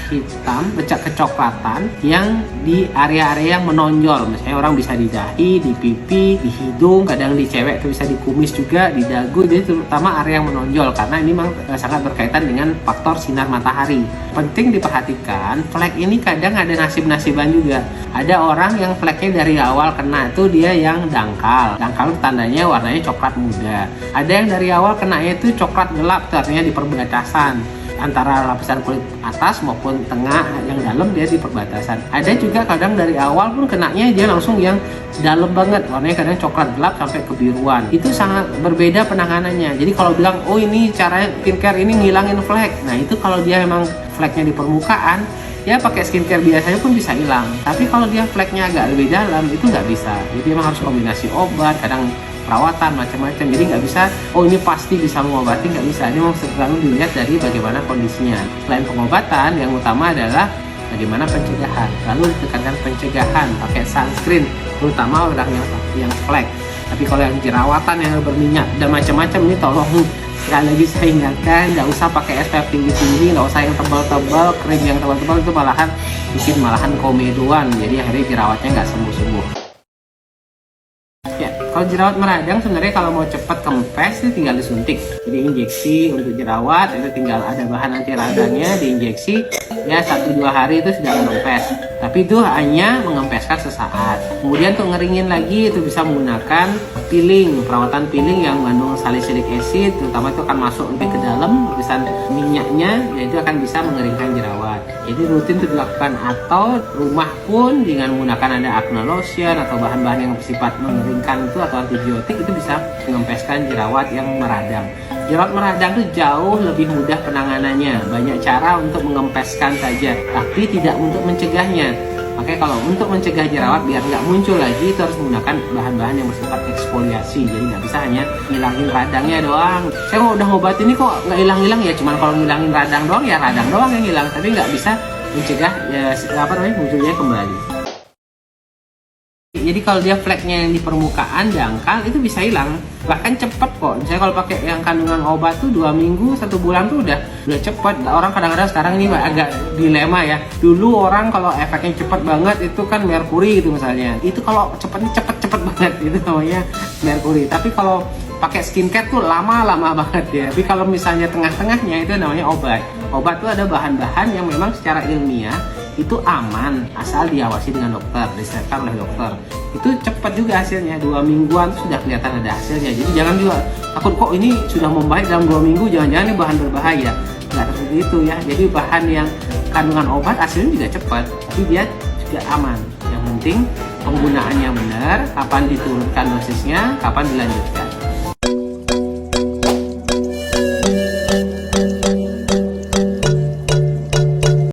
hitam, bercak kecoklatan yang di area-area yang menonjol. Misalnya orang bisa di dahi, di pipi, di hidung, kadang di cewek itu bisa di kumis juga, di dagu. Jadi terutama area yang menonjol karena ini memang sangat berkaitan dengan faktor sinar matahari. Penting diperhatikan, flek ini kadang ada nasib-nasiban juga. Ada orang yang fleknya dari awal kena itu dia yang dangkal. Dangkal tandanya warnanya coklat muda. Ada yang dari awal kenanya itu coklat gelap, artinya di perbatasan antara lapisan kulit atas maupun tengah, yang dalam dia di perbatasan. Ada juga kadang dari awal pun kenanya dia langsung yang dalam banget, warnanya kadang coklat gelap sampai kebiruan. Itu sangat berbeda penanganannya. Jadi kalau bilang, oh ini caranya skincare ini ngilangin flek, nah itu kalau dia memang fleknya di permukaan, ya pakai skincare biasanya pun bisa hilang. Tapi kalau dia fleknya agak lebih dalam, itu nggak bisa. Jadi memang harus kombinasi obat, kadang perawatan macam-macam. Jadi nggak bisa, oh ini pasti bisa mengobati, nggak bisa. Ini memang selalu dilihat dari bagaimana kondisinya. Selain pengobatan, yang utama adalah bagaimana pencegahan. Lalu ditekankan pencegahan, pakai sunscreen, terutama orang yang flek. Tapi kalau yang jerawatan yang berminyak dan macam-macam, ini tolong sekali lagi saya ingatkan, nggak usah pakai SPF tinggi-tinggi, nggak usah yang tebal-tebal, krim yang tebal-tebal, itu malahan komedoan. Jadi akhirnya jerawatnya nggak sembuh-sembuh. Ya, kalau jerawat meradang sebenarnya kalau mau cepat kempes itu tinggal disuntik. Jadi injeksi untuk jerawat itu tinggal ada bahan anti radangnya, diinjeksi ya 1-2 hari itu sudah mengempes. Tapi itu hanya mengempeskan sesaat. Kemudian untuk ngeringin lagi itu bisa menggunakan peeling, perawatan peeling yang mengandung salicylic acid, terutama itu akan masuk lebih ke dalam, lapisan minyaknya, yaitu akan bisa mengeringkan jerawat. Jadi rutin itu dilakukan, atau rumah pun dengan menggunakan ada acne lotion atau bahan-bahan yang bersifat mengeringkan itu atau antibiotik, itu bisa mengempeskan jerawat yang meradang. Jerawat meradang itu jauh lebih mudah penanganannya, banyak cara untuk mengempeskan saja, tapi tidak untuk mencegahnya. Makanya kalau untuk mencegah jerawat biar nggak muncul lagi, itu harus menggunakan bahan-bahan yang bersifat eksfoliasi. Jadi nggak bisa hanya ngilangin radangnya doang. Saya udah ngobat ini kok nggak hilang-hilang, ya cuman kalau ngilangin radang doang ya radang doang yang hilang, tapi nggak bisa mencegah ya munculnya kembali. Jadi kalau dia fleknya yang di permukaan dangkal itu bisa hilang, bahkan cepet kok. Misalnya kalau pakai yang kandungan obat tuh 2 minggu, 1 bulan tuh udah cepet. Orang kadang-kadang sekarang ini agak dilema ya. Dulu orang kalau efeknya cepet banget itu kan merkuri gitu misalnya. Itu kalau cepetnya cepet banget itu namanya merkuri. Tapi kalau pakai skincare tuh lama banget ya. Tapi kalau misalnya tengah-tengahnya itu namanya obat. Obat tuh ada bahan-bahan yang memang secara ilmiah itu aman asal diawasi dengan dokter, diserahkan oleh dokter. Itu cepat juga hasilnya, 2 mingguan sudah kelihatan ada hasilnya. Jadi jangan juga takut kok ini sudah membaik dalam 2 minggu, jangan-jangan ini bahan berbahaya. Nggak seperti itu ya. Jadi bahan yang kandungan obat hasilnya juga cepat, tapi dia juga aman. Yang penting penggunaannya benar, kapan diturunkan dosisnya, kapan dilanjutkan.